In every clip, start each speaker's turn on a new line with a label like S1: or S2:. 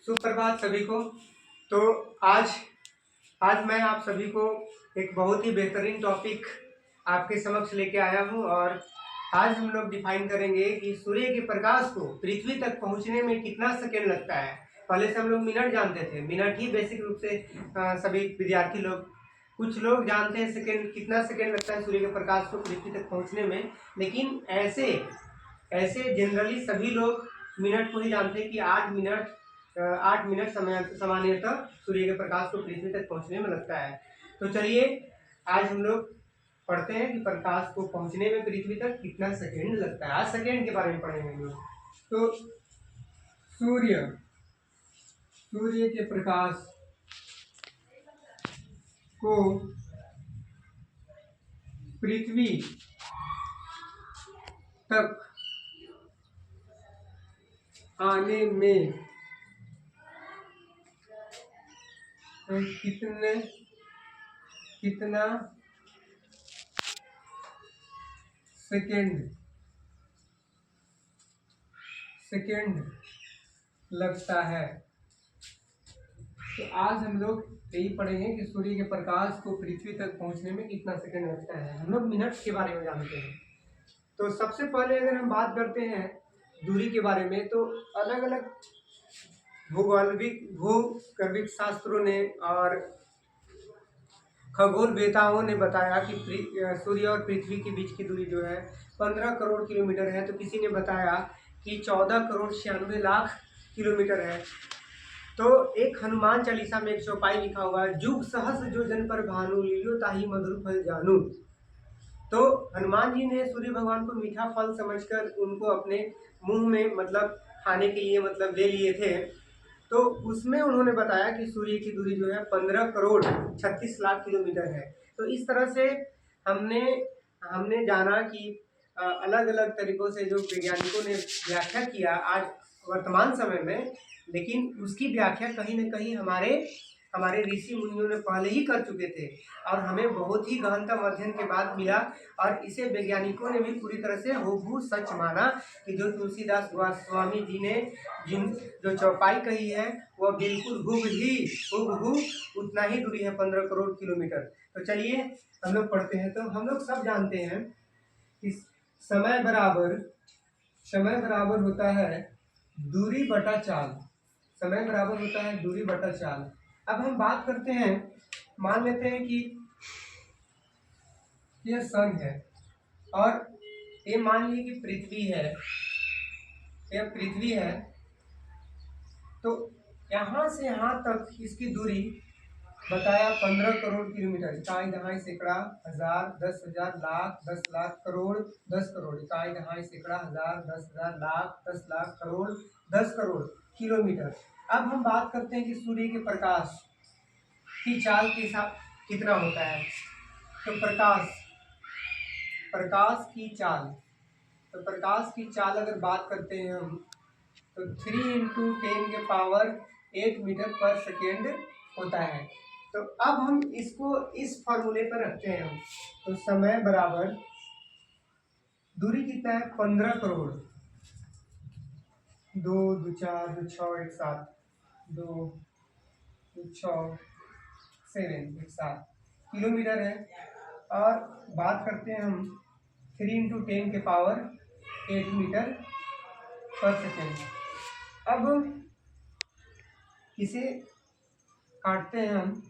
S1: सुप्रभात सभी को। तो आज आज मैं आप सभी को एक बहुत ही बेहतरीन टॉपिक आपके समक्ष लेके आया हूं और आज हम लोग डिफाइन करेंगे कि सूर्य के प्रकाश को पृथ्वी तक पहुंचने में कितना सेकेंड लगता है। पहले से हम लोग मिनट जानते थे, मिनट ही बेसिक रूप से सभी विद्यार्थी लोग, कुछ लोग जानते हैं सेकेंड, कितना सेकेंड लगता है सूर्य के प्रकाश को पृथ्वी तक पहुंचने में। लेकिन ऐसे ऐसे जनरली सभी लोग मिनट को ही जानते हैं कि 8 मिनट सामान्यतः सूर्य के प्रकाश को पृथ्वी तक पहुंचने में लगता है। तो चलिए आज हम लोग पढ़ते हैं कि प्रकाश को पहुंचने में पृथ्वी तक कितना सेकेंड लगता है। आज सेकेंड के बारे में पढ़ेंगे हम लोग। तो सूर्य के प्रकाश को पृथ्वी तक आने में कितना सेकेंड लगता है। तो आज हम लोग यही पढ़ेंगे कि सूर्य के प्रकाश को पृथ्वी तक पहुंचने में कितना सेकेंड लगता है। हम लोग मिनट के बारे में जानते हैं। तो सबसे पहले अगर हम बात करते हैं दूरी के बारे में, तो अलग अलग भूगर्भिक शास्त्रों ने और खगोलवेताओं ने बताया कि सूर्य और पृथ्वी के बीच की दूरी जो है 15 करोड़ किलोमीटर है। तो किसी ने बताया कि 14 करोड़ 96 लाख किलोमीटर है। तो एक हनुमान चालीसा में एक चौपाई लिखा हुआ है, जुग सहस्र जो जन पर भानु लियो ताही मधुर फल जानू। तो हनुमान जी ने सूर्य भगवान को मीठा फल समझकर उनको अपने मुंह में मतलब खाने के लिए मतलब ले लिए थे। तो उसमें उन्होंने बताया कि सूर्य की दूरी जो है 15 करोड़ 36 लाख किलोमीटर है। तो इस तरह से हमने जाना कि अलग अलग तरीकों से जो वैज्ञानिकों ने व्याख्या किया आज वर्तमान समय में, लेकिन उसकी व्याख्या कहीं न कहीं हमारे ऋषि मुनियों ने पहले ही कर चुके थे और हमें बहुत ही गहनतम अध्ययन के बाद मिला। और इसे वैज्ञानिकों ने भी पूरी तरह से हूबहू सच माना कि जो तुलसीदास गोस्वामी जी ने जो चौपाई कही है वह बिल्कुल हूबहू उतना ही दूरी है, 15 करोड़ किलोमीटर। तो चलिए हम लोग पढ़ते हैं। तो हम लोग सब जानते हैं कि समय बराबर होता है दूरी बटा चाल। समय बराबर होता है दूरी बटा चाल। अब हम बात करते हैं, मान लेते हैं कि यह सन है और ये मान लीजिए कि पृथ्वी है, यह पृथ्वी है। तो यहाँ से यहाँ तक इसकी दूरी बताया 15 करोड़ किलोमीटर। इकाई दहाई सैकड़ा हजार 10,000 लाख 10 लाख करोड़ 10 करोड़। इकाई दहाई सैकड़ा हजार 10,000 लाख 10 लाख करोड़ 10 करोड़ किलोमीटर। अब हम बात करते हैं कि सूर्य के प्रकाश की चाल के साथ कितना होता है। तो प्रकाश की चाल अगर बात करते हैं हम, तो 3 × 10 के पावर 8 मीटर पर सेकेंड होता है। तो अब हम इसको इस फॉर्मूले पर रखते हैं हम। तो समय बराबर दूरी कितना है 15 करोड़ 2 2 4 2 6 1 7 2 2 6 7 1 7 किलोमीटर है। और बात करते हैं हम 3 × 10 के पावर 8 मीटर पर सेकेंड। अब इसे काटते हैं हम,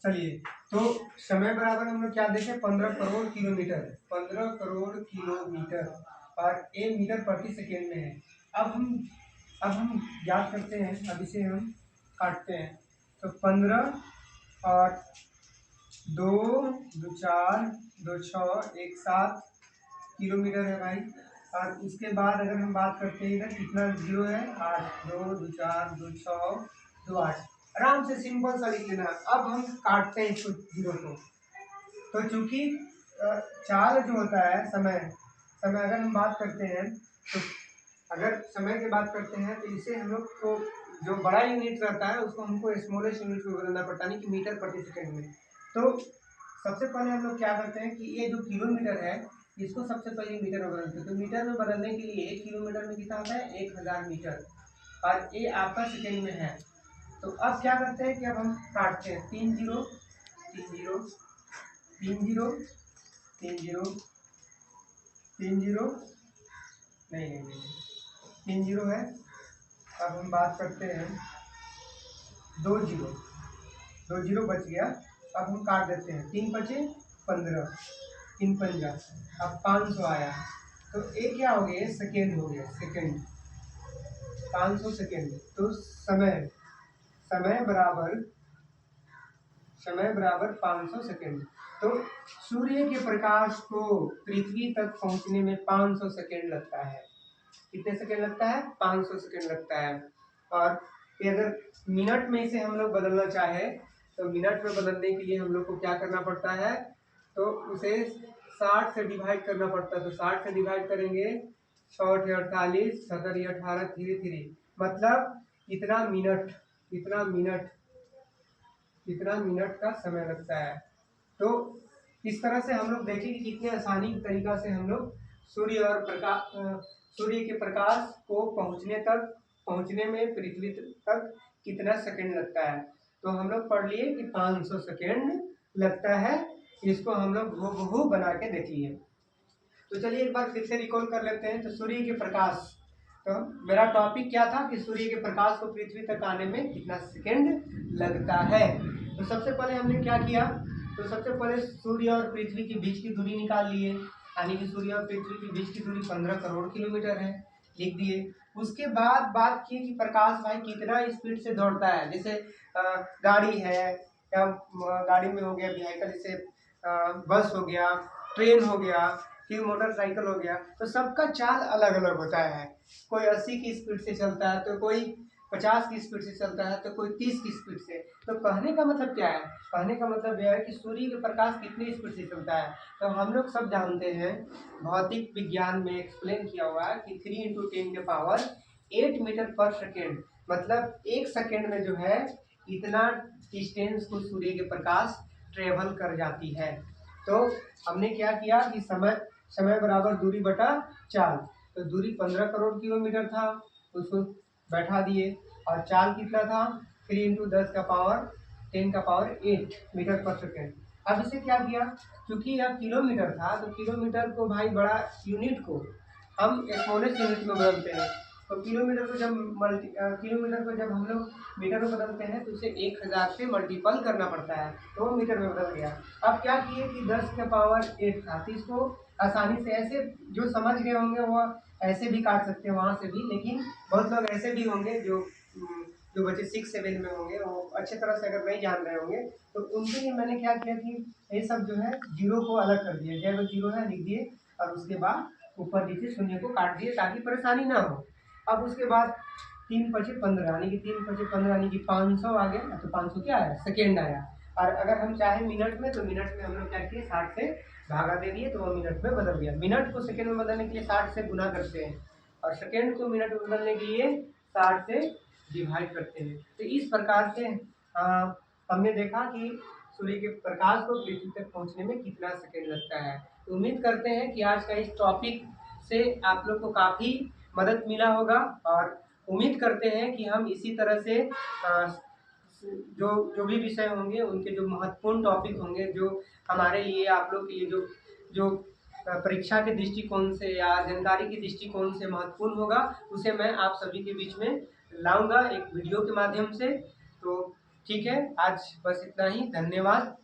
S1: चलिए। तो समय बराबर हम लोग क्या देखें 15 करोड़ किलोमीटर, 15 करोड़ किलोमीटर और 1 मीटर प्रति सेकेंड में है। अब हम याद करते हैं, अब इसे हम काटते हैं। तो 15 और 2 2 4 2 6 1 7 किलोमीटर है भाई। और उसके बाद अगर हम बात करते हैं इधर कितना जीरो है 8 2 2 4 2 6 2 8। आराम से सिंपल सा लिख लेना। अब हम काटते हैं इसको जीरो को। तो चूंकि चाल जो होता है समय अगर हम बात करते हैं, तो अगर समय की बात करते हैं तो इसे हम लोग को जो बड़ा यूनिट रहता है उसको हमको स्मॉलेस्ट यूनिट में बदलना पड़ता है, नहीं कि मीटर प्रति सेकेंड में। तो सबसे पहले हम लोग क्या करते हैं कि ये जो किलोमीटर है इसको सबसे पहले मीटर में बदलते हैं। तो मीटर में बदलने के लिए 1 किलोमीटर में कितना होता है 1000 मीटर, और ये आपका सेकेंड में है। तो अब क्या करते हैं कि अब हम काटते हैं, 3 zero 3 zero 3 zero 3 zero 3 zero, नहीं नहीं नहीं 3 जीरो है। अब हम बात करते हैं 2 जीरो, 2 जीरो बच गया। अब हम काट देते हैं, 3 बचे 15, 3 पंजा, अब 500 आया। तो ये क्या हो गया, सेकेंड हो गया, सेकेंड 500 सेकेंड। तो समय समय बराबर 500 सेकेंड। तो सूर्य के प्रकाश को पृथ्वी तक पहुंचने में 500 सेकेंड लगता है। कितने सेकेंड लगता है, 500 सेकेंड लगता है। और ये अगर मिनट में इसे हम लोग बदलना चाहे तो मिनट में बदलने के लिए हम लोग को क्या करना पड़ता है, तो उसे 60 से डिवाइड करना पड़ता है। तो 60 से डिवाइड करेंगे, 6 48, 17 18, धीरे धीरे, मतलब इतना मिनट, इतना मिनट, इतना मिनट का समय लगता है। तो इस तरह से हम लोग देखें कि कितने आसानी तरीका से हम लोग सूर्य के प्रकाश को पहुंचने में पृथ्वी तक कितना सेकंड लगता है। तो हम लोग पढ़ लिए कि 500 सेकंड लगता है। इसको हम लोग हूबहू बना के देख लिए। तो चलिए एक बार फिर से रिकॉल कर लेते हैं। तो सूर्य के प्रकाश, तो मेरा टॉपिक क्या था कि सूर्य के प्रकाश को पृथ्वी तक आने में कितना सेकंड लगता है। तो सबसे पहले हमने क्या किया, तो सबसे पहले सूर्य और पृथ्वी के बीच की दूरी निकाल लिए, यानी कि सूर्य और पृथ्वी के बीच की दूरी 15 करोड़ किलोमीटर है, लिख दिए। उसके बाद बात की कि प्रकाश भाई कितना स्पीड से दौड़ता है। जैसे गाड़ी है, या गाड़ी में हो गया व्हीकल, जैसे बस हो गया, ट्रेन हो गया, फिर मोटरसाइकिल हो गया। तो सबका चाल अलग अलग होता है। कोई 80 की स्पीड से चलता है, तो कोई 50 की स्पीड से चलता है, तो कोई 30 की स्पीड से। तो कहने का मतलब क्या है, कहने का मतलब यह है कि सूर्य के प्रकाश कितनी स्पीड से चलता है। तो हम लोग सब जानते हैं, भौतिक विज्ञान में एक्सप्लेन किया हुआ है कि 3 × 10 के पावर 8 मीटर पर सेकेंड, मतलब 1 सेकेंड में जो है इतना डिस्टेंस को सूर्य के प्रकाश ट्रेवल कर जाती है। तो हमने क्या किया कि समय बराबर दूरी बटा चाल। तो दूरी 15 करोड़ किलोमीटर था, उसको बैठा दिए, और चाल कितना था 3 × 10 का पावर 8 मीटर पर सेकेंड। अब इसे क्या किया, क्योंकि यह किलोमीटर था, तो किलोमीटर को भाई बड़ा यूनिट को हम स्मॉलेस्ट यूनिट में बदलते हैं। तो किलोमीटर को जब हम लोग मीटर में बदलते हैं तो उसे 1000 से मल्टीपल करना पड़ता है, तो वो मीटर में बदल गया। अब क्या किए कि 10 का पावर 8 था, तो इसको आसानी से ऐसे, जो समझ गए होंगे वो ऐसे भी काट सकते हैं वहाँ से भी, लेकिन बहुत लोग ऐसे भी होंगे जो बच्चे 6 7 में होंगे, वो अच्छे तरह से अगर नहीं जान रहे होंगे, तो उनके लिए मैंने क्या किया कि ये सब जो है जीरो को अलग कर दिया। जब जीरो है लिख दिए, और उसके बाद ऊपर नीचे शून्य को काट दिए ताकि परेशानी ना हो। अब उसके बाद 3 × 5 = 15, यानी कि 3 × 5 = 15, यानी कि 500 आ गया। तो 500 क्या आया, सेकेंड आया। और अगर हम चाहे मिनट में, तो मिनट में हम लोग क्या किए, 60 से भागा दे दिए, तो वो मिनट में बदल गया। मिनट को सेकेंड में बदलने के लिए 60 से गुना करते हैं, और सेकेंड को मिनट में बदलने के लिए 60 से डिवाइड करते हैं। तो इस प्रकार से हमने देखा कि सूर्य के प्रकाश को पृथ्वी तक पहुंचने में कितना सेकेंड लगता है। तो उम्मीद करते हैं कि आज का इस टॉपिक से आप लोग को काफ़ी मदद मिला होगा, और उम्मीद करते हैं कि हम इसी तरह से जो भी विषय होंगे, उनके जो महत्वपूर्ण टॉपिक होंगे, जो हमारे लिए, आप लोग के लिए जो परीक्षा के दृष्टिकोण से या जानकारी के दृष्टिकोण से महत्वपूर्ण होगा, उसे मैं आप सभी के बीच में लाऊंगा एक वीडियो के माध्यम से। तो ठीक है, आज बस इतना ही, धन्यवाद।